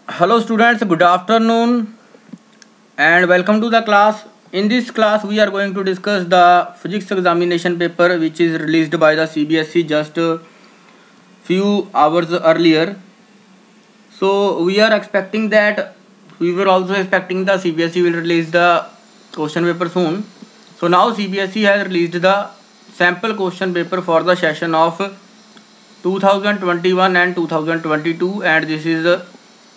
Hello students, good afternoon and welcome to the class. In this class we are going to discuss the physics examination paper which is released by the CBSE just a few hours earlier. So we are expecting that we were also expecting the CBSE will release the question paper soon. So now CBSE has released the sample question paper for the session of 2021 and 2022, and this is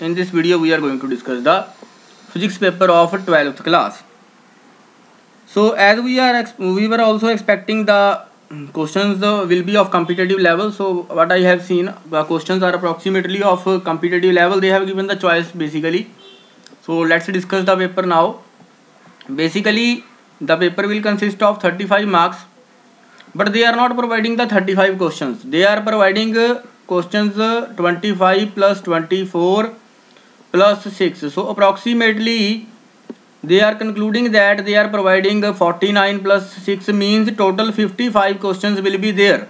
in this video we are going to discuss the physics paper of 12th class. So as we were also expecting the questions will be of competitive level. So what I have seen, the questions are approximately of competitive level. They have given the choice basically. So let's discuss the paper now. Basically the paper will consist of 35 marks, but they are not providing the 35 questions. They are providing questions 25 plus 24 plus 6. So approximately they are concluding that they are providing 49 plus 6 means total 55 questions will be there.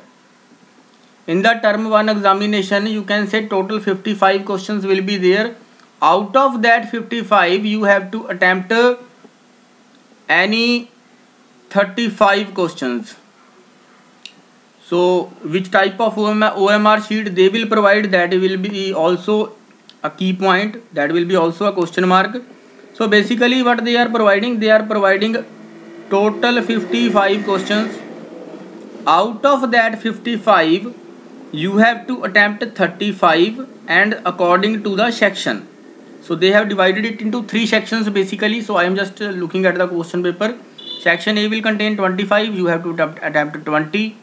In the term 1 examination you can say total 55 questions will be there. Out of that 55 you have to attempt any 35 questions. So which type of OMR sheet they will provide, that will be also a key point, that will be also a question mark. So basically what they are providing total 55 questions. Out of that 55 you have to attempt 35 and according to the section. So they have divided it into 3 sections basically. So I am just looking at the question paper. Section A will contain 25, you have to attempt 20.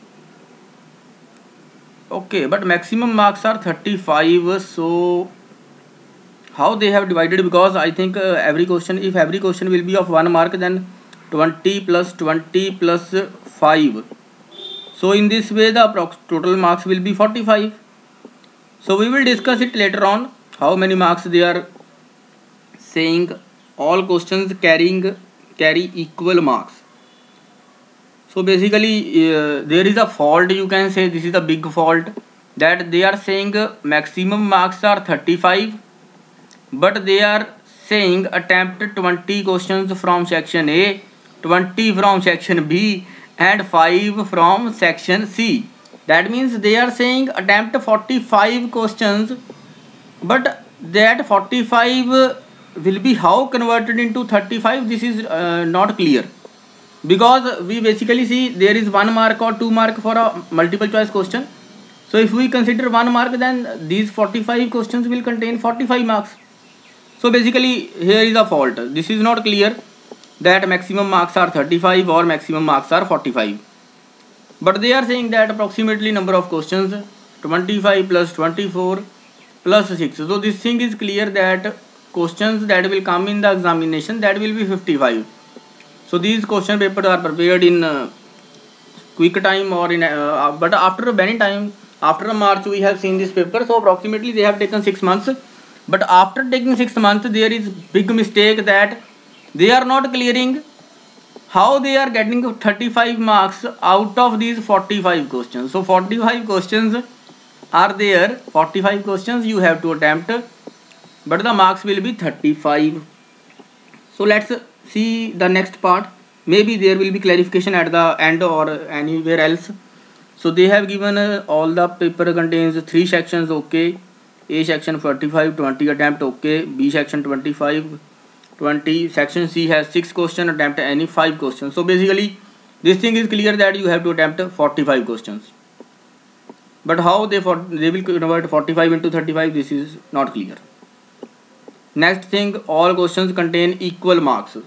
Okay, but maximum marks are 35. So how they have divided, because I think every question, if every question will be of 1 mark, then 20 plus 20 plus 5. So in this way the total marks will be 45. So we will discuss it later on, how many marks they are saying. All questions carry equal marks. So basically there is a fault, you can say this is a big fault, that they are saying maximum marks are 35, but they are saying attempt 20 questions from section A, 20 from section B and 5 from section C. That means they are saying attempt 45 questions, but that 45 will be how converted into 35, this is not clear. Because we basically see there is 1 mark or 2 mark for a multiple choice question. So if we consider 1 mark, then these 45 questions will contain 45 marks. So basically here is a fault. This is not clear that maximum marks are 35 or maximum marks are 45. But they are saying that approximately number of questions 25 plus 24 plus 6. So this thing is clear that questions that will come in the examination, that will be 55. So these question papers are prepared in quick time or in but after many time, after March we have seen this paper. So approximately they have taken 6 months, but after taking 6 months there is big mistake that they are not clearing how they are getting 35 marks out of these 45 questions. So 45 questions are there, 45 questions you have to attempt, but the marks will be 35. So let's see the next part. Maybe there will be clarification at the end or anywhere else. So they have given all the paper contains 3 sections. Okay, A section 45, 20 attempt. Okay, B section 25, 20. Section C has 6 question, attempt any 5 questions. So basically this thing is clear that you have to attempt 45 questions, but how they will convert 45 into 35, this is not clear. Next thing, all questions contain equal marks.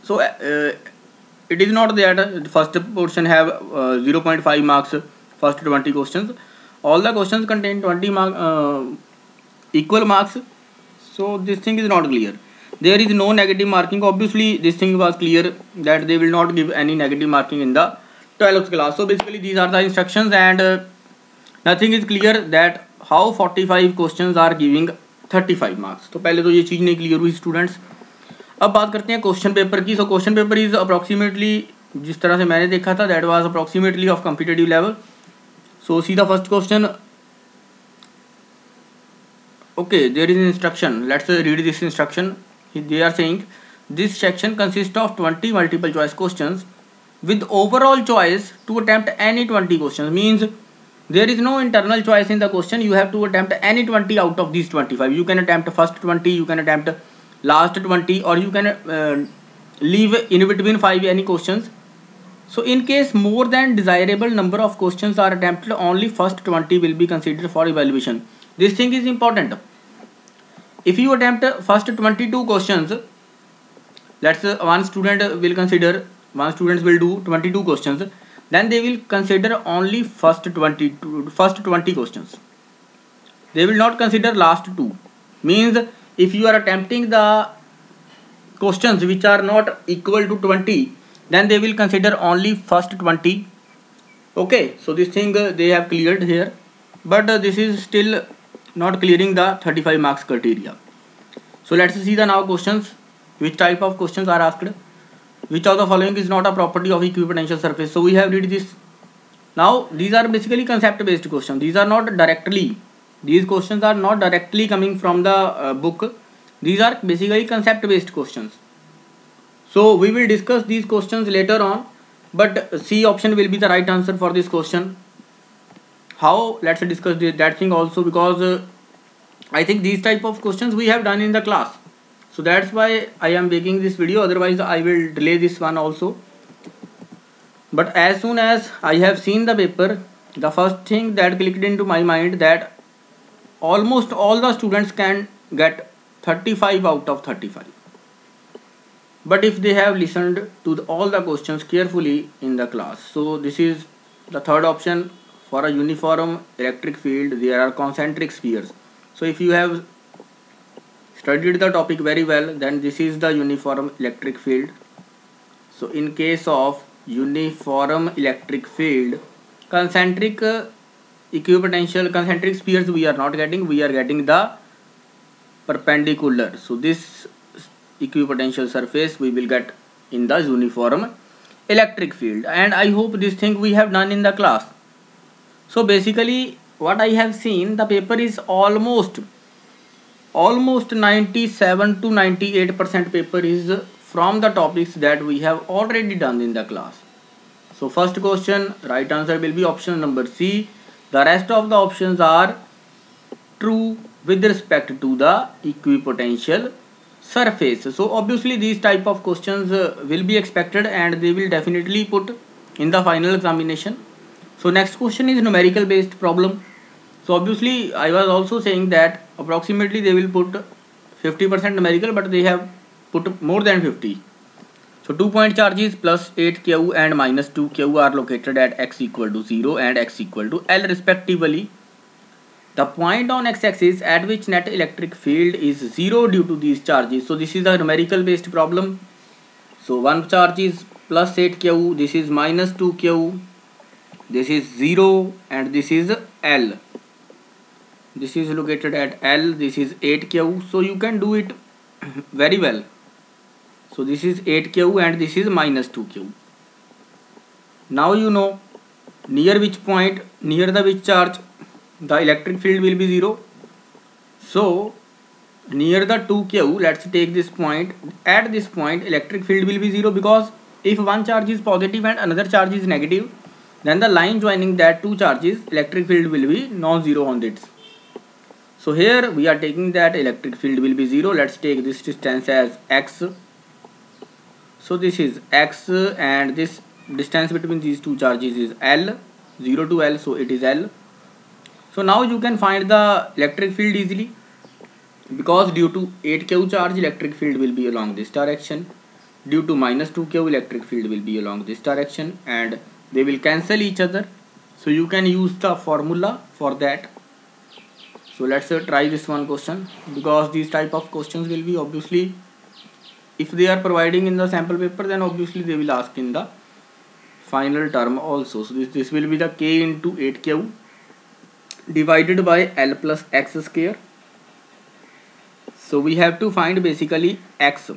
So it is not that first portion have 0.5 marks, first 20 questions. All the questions contain 20 equal marks. So this thing is not clear. There is no negative marking. Obviously this thing was clear that they will not give any negative marking in the 12th class. So basically these are the instructions, and nothing is clear that how 45 questions are giving 35 marks. तो पहले तो ये चीज़ नहीं clear हुई students. अब बात करते हैं क्वेश्चन पेपर की. So question paper is approximately, जिस तरह से मैंने देखा था, that was approximately of competitive level. So see the first question. Okay, there is an instruction. Let's read this instruction. They are saying this section consists of 20 multiple choice questions with overall choice to attempt any 20 questions. Means there is no internal choice in the question. You have to attempt any 20 out of these 25. You can attempt first 20, you can attempt last 20, or you can leave in between 5 any questions. So in case more than desirable number of questions are attempted, only first 20 will be considered for evaluation. This thing is important. If you attempt first 22 questions, let's say one student will do 22 questions, then they will consider only first 20 questions. They will not consider last two. Means if you are attempting the questions which are not equal to 20, then they will consider only first 20. Okay, so this thing they have cleared here, but this is still not clearing the 35 marks criteria. So let's see the now questions. Which type of questions are asked? Which of the following is not a property of equipotential surface? So we have read this. Now these are basically concept based questions. These questions are not directly coming from the book. These are basically concept based questions. So we will discuss these questions later on, but C option will be the right answer for this question. How? Let's discuss that thing also, because I think these type of questions we have done in the class. So that's why I am making this video, otherwise I will delay this one also. But as soon as I have seen the paper, the first thing that clicked into my mind that almost all the students can get 35 out of 35. But if they have listened to all the questions carefully in the class. So this is the third option. For a uniform electric field, there are concentric spheres. So if you have studied the topic very well, then this is the uniform electric field. So in case of uniform electric field, concentric concentric spheres we are not getting, we are getting the perpendicular. So this equipotential surface we will get in the uniform electric field, and I hope this thing we have done in the class. So basically what I have seen, the paper is almost 97 to 98% paper is from the topics that we have already done in the class. So first question, right answer will be option number C. The rest of the options are true with respect to the equipotential surface. So obviously these type of questions will be expected, and they will definitely put in the final examination. So next question is numerical based problem. So obviously I was also saying that approximately they will put 50% numerical, but they have put more than 50. So 2 point charges plus 8q and minus 2q are located at x equal to 0 and x equal to L respectively. The point on x-axis at which net electric field is 0 due to these charges. So this is a numerical based problem. So one charge is plus 8q, this is minus 2q, this is 0, and this is L. This is located at L, this is 8q. So you can do it very well. So this is 8q and this is minus 2q. Now you know near which point, near the which charge the electric field will be 0. So near the 2q, let's take this point. At this point electric field will be 0, because if one charge is positive and another charge is negative, then the line joining that two charges, electric field will be non-zero on it. So here we are taking that electric field will be 0. Let's take this distance as x. So this is x, and this distance between these two charges is L, 0 to L, so it is L. So now you can find the electric field easily, because due to 8q charge electric field will be along this direction, due to minus 2q electric field will be along this direction, and they will cancel each other. So you can use the formula for that. So let's try this one question, because these type of questions will be obviously, if they are providing in the sample paper, then obviously they will ask in the final term also. So this will be the k into 8q divided by L plus x square. So we have to find basically x,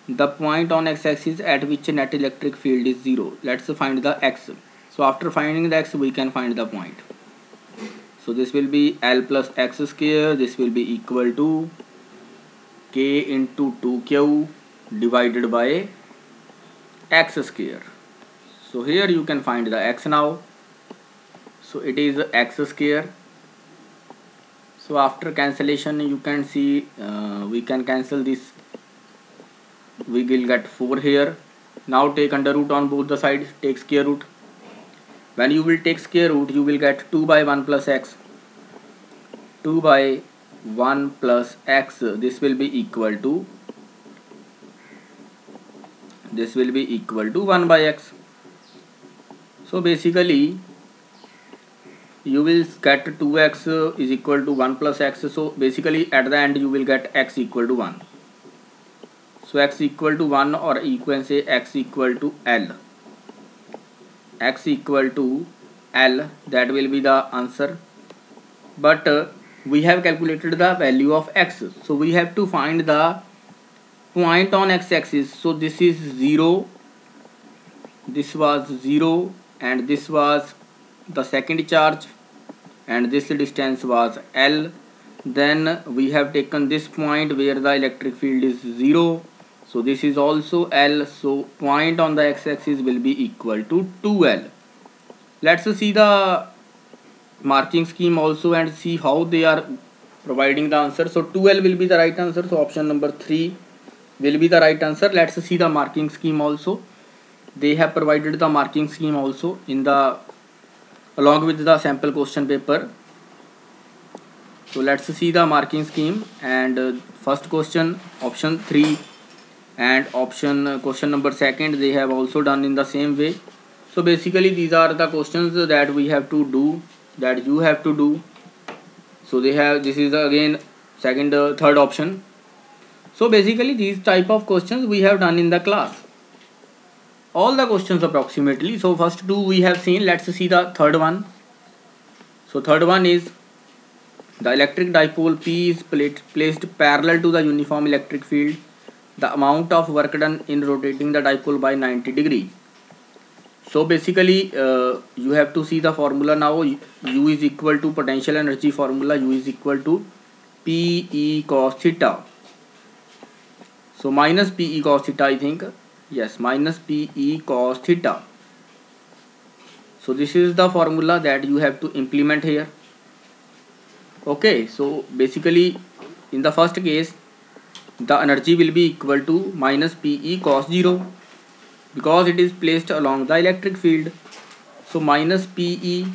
the point on x-axis at which net electric field is 0. Let's find the x. So after finding the x, we can find the point. So this will be L plus x square. This will be equal to K into 2Q divided by x square. So here you can find the x now. So it is x square. So after cancellation you can see we can cancel this. We will get 4 here. Now take under root on both the sides. Take square root. When you will take square root, you will get 2 by 1 plus x. 2 by 1 plus x. This will be equal to 1 by x. So basically you will get 2x is equal to 1 plus x. So basically at the end you will get x equal to 1. So x equal to 1, or you can say x equal to L. X equal to L, that will be the answer. But we have calculated the value of x. So we have to find the point on x-axis. So this is 0. This was 0 and this was the second charge and this distance was L. Then we have taken this point where the electric field is 0. So this is also L. So point on the x-axis will be equal to 2L. Let's see the marking scheme also and see how they are providing the answer. So 2L will be the right answer. So option number 3 will be the right answer. Let's see the marking scheme also. They have provided the marking scheme also in the along with the sample question paper. So let's see the marking scheme. And first question option 3 and option question number 2 they have also done in the same way. So basically these are the questions that we have to do, that you have to do. So they have, this is again third option. So basically these type of questions we have done in the class, all the questions approximately. So first two we have seen. Let's see the third one. So third one is the electric dipole P is placed parallel to the uniform electric field. The amount of work done in rotating the dipole by 90 degree. So basically you have to see the formula now. U is equal to potential energy formula. U is equal to PE cos theta. So minus PE cos theta, I think. Yes, minus PE cos theta. So this is the formula that you have to implement here. Okay, so basically in the first case the energy will be equal to minus PE cos 0 because it is placed along the electric field. So minus PE,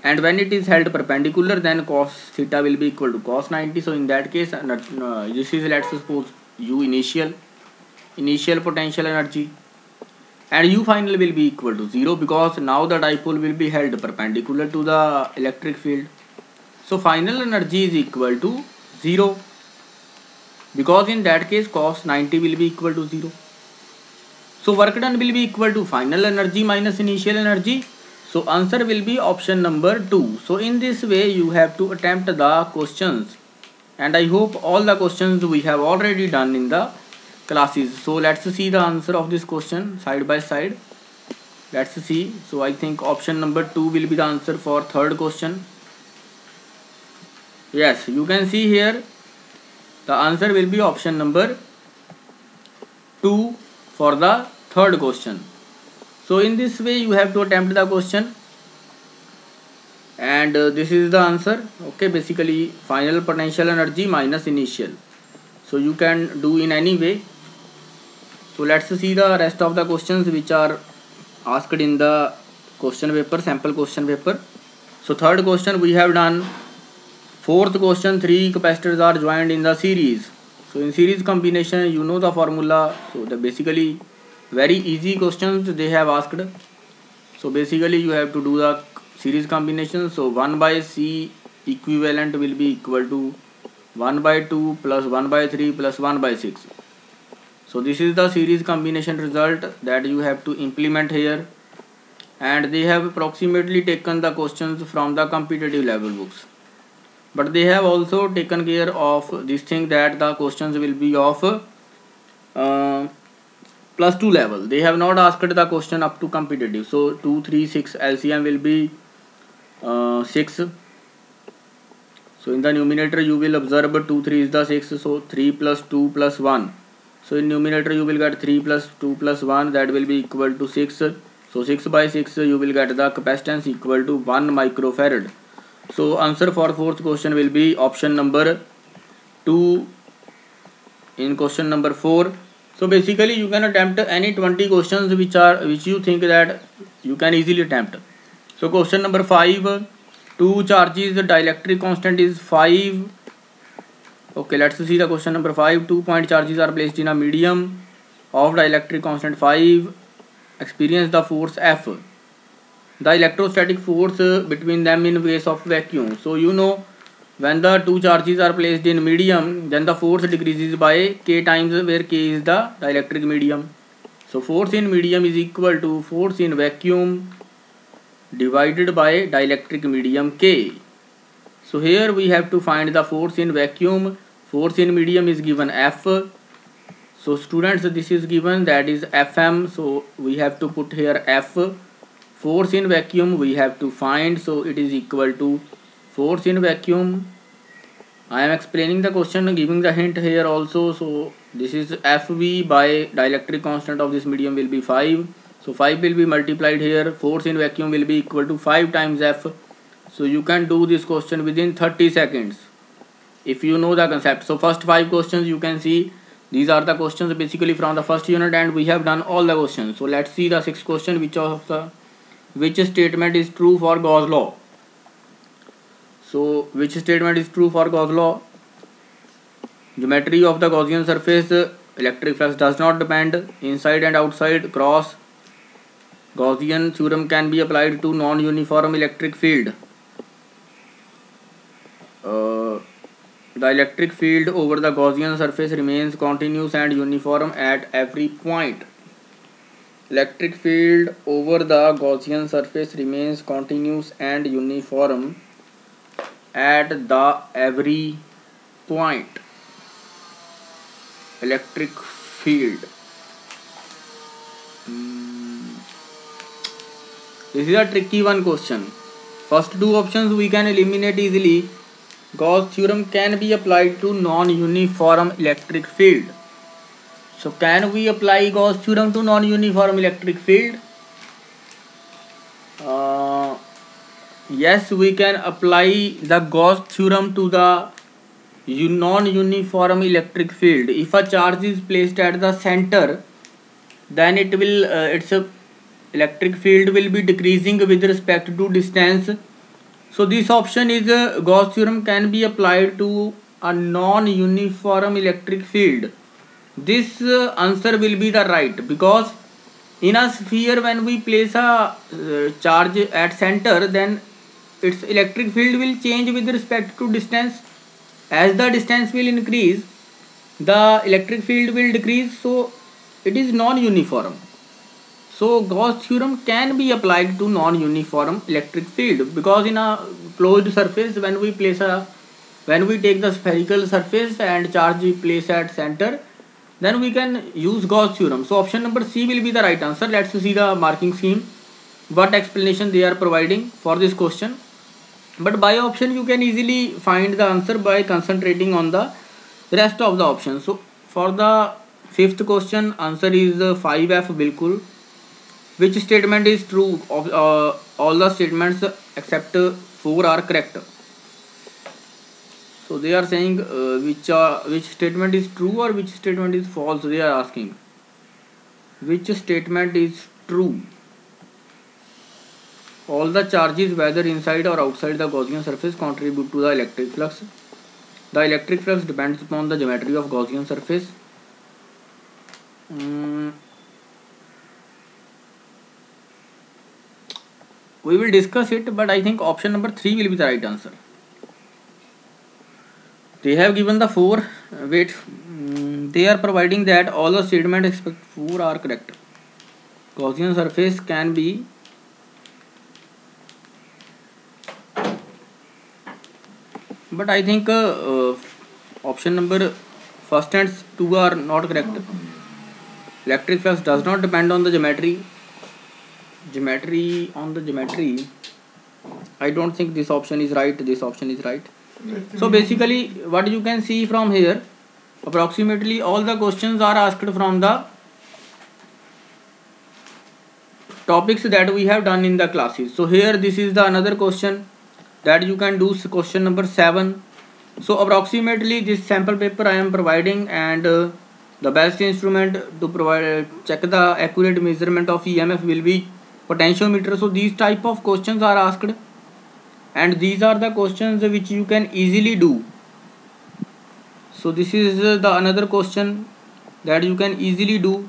and when it is held perpendicular then cos theta will be equal to cos 90. So in that case this is, let's suppose, U initial potential energy, and U final will be equal to 0 because now the dipole will be held perpendicular to the electric field. So final energy is equal to 0 because in that case cos 90 will be equal to 0. So work done will be equal to final energy minus initial energy. So answer will be option number 2. So in this way you have to attempt the questions, and I hope all the questions we have already done in the classes. So let's see the answer of this question side by side. Let's see. So I think option number 2 will be the answer for third question. Yes, you can see here the answer will be option number 2 for the third question. So in this way you have to attempt the question, and this is the answer. Okay, basically final potential energy minus initial. So you can do in any way. So let's see the rest of the questions which are asked in the question paper, sample question paper. So third question we have done. Fourth question, 3 capacitors are joined in the series. So in series combination you know the formula. So the basically very easy questions they have asked. So basically you have to do the series combination. So 1 by C equivalent will be equal to 1 by 2 plus 1 by 3 plus 1 by 6. So this is the series combination result that you have to implement here, and they have approximately taken the questions from the competitive level books, but they have also taken care of this thing that the questions will be of plus 2 level. They have not asked the question up to competitive. So 2, 3, 6 LCM will be 6. So in the numerator you will observe 2 3 is the 6, so 3 plus 2 plus 1. So in numerator you will get 3 plus 2 plus 1, that will be equal to 6. So 6 by 6 you will get the capacitance equal to 1 microfarad. So answer for fourth question will be option number 2 in question number 4. So basically you can attempt any 20 questions which you think that you can easily attempt. So question number 5, 2 charges, the dielectric constant is 5. Okay, let's see the question number 5. 2 point charges are placed in a medium of dielectric constant 5. Experience the force F. The electrostatic force between them in case of vacuum. So you know, when the two charges are placed in medium, then the force decreases by k times, where k is the dielectric medium. So force in medium is equal to force in vacuum divided by dielectric medium k. So here we have to find the force in vacuum. Force in medium is given F. So students, this is given, that is Fm. So we have to put here F. Force in vacuum we have to find, so it is equal to force in vacuum. I am explaining the question, giving the hint here also. So this is Fv by dielectric constant of this medium will be 5. So 5 will be multiplied here. Force in vacuum will be equal to 5 times F. So you can do this question within 30 seconds if you know the concept. So first 5 questions you can see, these are the questions basically from the first unit, and we have done all the questions. So let's see the 6th question, which statement is true for Gauss law. So which statement is true for Gauss law? Geometry of the Gaussian surface, electric flux does not depend. Inside and outside cross. Gaussian theorem can be applied to non-uniform electric field. The electric field over the Gaussian surface remains continuous and uniform at every point. Electric field over the Gaussian surface remains continuous and uniform at the every point. Electric field. This is a tricky one question. First two options we can eliminate easily. Gauss theorem can be applied to non-uniform electric field. So can we apply Gauss theorem to non-uniform electric field? Yes, we can apply the Gauss theorem to the non-uniform electric field. If a charge is placed at the center, then it will its electric field will be decreasing with respect to distance. So this option is Gauss theorem can be applied to a non-uniform electric field. This answer will be the right, because in a sphere when we place a charge at center, then its electric field will change with respect to distance. As the distance will increase, the electric field will decrease, so it is non-uniform. So Gauss theorem can be applied to non-uniform electric field, because in a closed surface, when we take the spherical surface and charge we place at center, then we can use Gauss theorem. So option number C will be the right answer. Let's see the marking scheme, what explanation they are providing for this question. But by option you can easily find the answer by concentrating on the rest of the options. So for the 5th question, answer is 5F bilkul. Which statement is true? Of all the statements except 4 are correct. So they are saying which statement is true or which statement is false. They are asking which statement is true. All the charges, whether inside or outside the Gaussian surface, contribute to the electric flux. The electric flux depends upon the geometry of Gaussian surface. We will discuss it, but I think option number 3 will be the right answer. They have given the 4. Wait, they are providing that all the statements except 4 are correct. Gaussian surface can be but I think option number first and 2 are not correct. Electric flux does not depend on the geometry. I don't think this option is right. This option is right. So basically what you can see from here, approximately all the questions are asked from the topics that we have done in the classes. So here this is the another question that you can do, question number 7. So approximately this sample paper I am providing, and the best instrument to provide check the accurate measurement of EMF will be potentiometer. So these type of questions are asked, and these are the questions which you can easily do. So this is the another question that you can easily do.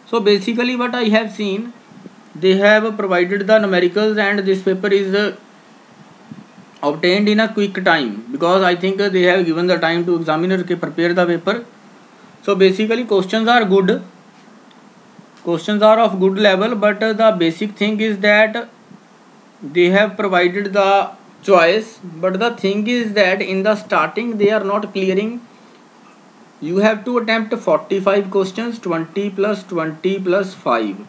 So basically what I have seen, they have provided the numericals, and this paper is obtained in a quick time, because I think they have given the time to examiner to prepare the paper. So basically questions are good, questions are of good level, but the basic thing is that they have provided the choice, but the thing is that in the starting they are not clearing. You have to attempt 45 questions, 20 plus 20 plus 5.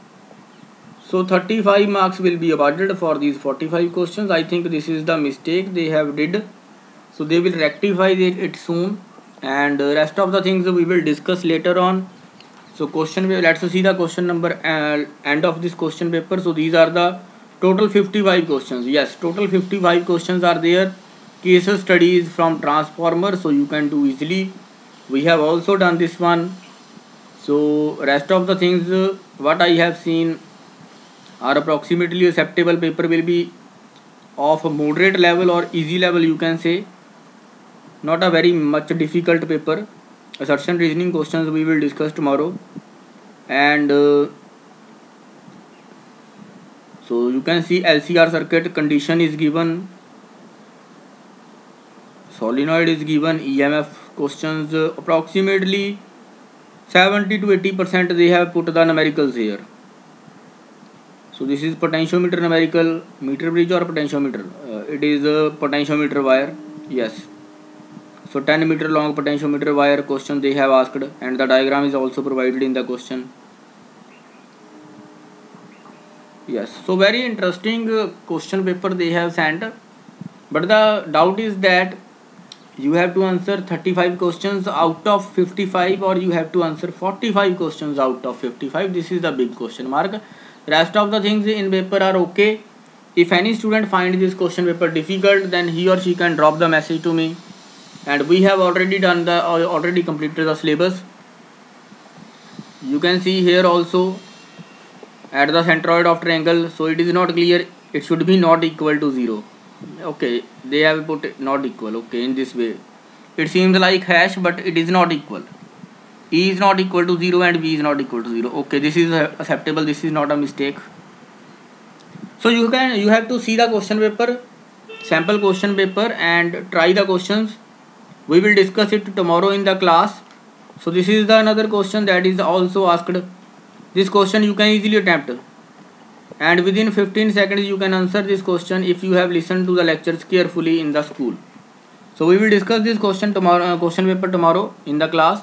So 35 marks will be awarded for these 45 questions. I think this is the mistake they have did. So they will rectify it soon, and rest of the things we will discuss later on. So question, let's see the question number end of this question paper. So these are the total 55 questions. Yes, total 55 questions are there. Case studies from transformer, so you can do easily. We have also done this one. So rest of the things what I have seen are approximately acceptable. Paper will be of a moderate level or easy level, you can say, not a very much difficult paper. Assertion reasoning questions we will discuss tomorrow, and so you can see LCR circuit condition is given, solenoid is given, EMF questions approximately 70 to 80% they have put the numericals here. So this is potentiometer numerical, meter bridge or potentiometer, it is a potentiometer wire. Yes, so 10 meter long potentiometer wire question they have asked, and the diagram is also provided in the question. Yes, so very interesting question paper they have sent, but the doubt is that you have to answer 35 questions out of 55, or you have to answer 45 questions out of 55. This is the big question mark. Rest of the things in paper are okay. If any student finds this question paper difficult, then he or she can drop the message to me, and we have already done the already completed the syllabus. You can see here also at the centroid of triangle, so it is not clear, it should be not equal to 0. Okay, they have put it not equal. Okay, in this way it seems like hash, but it is not equal. E is not equal to 0 and V is not equal to 0. Okay, this is acceptable, this is not a mistake. So you have to see the question paper, sample question paper, and try the questions. We will discuss it tomorrow in the class. So this is the another question that is also asked. This question you can easily attempt, and within 15 seconds you can answer this question if you have listened to the lectures carefully in the school. So we will discuss this question tomorrow, question paper tomorrow in the class.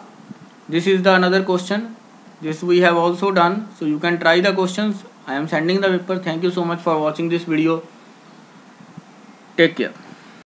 This is the another question, this we have also done, so you can try the questions. I am sending the paper. Thank you so much for watching this video. Take care.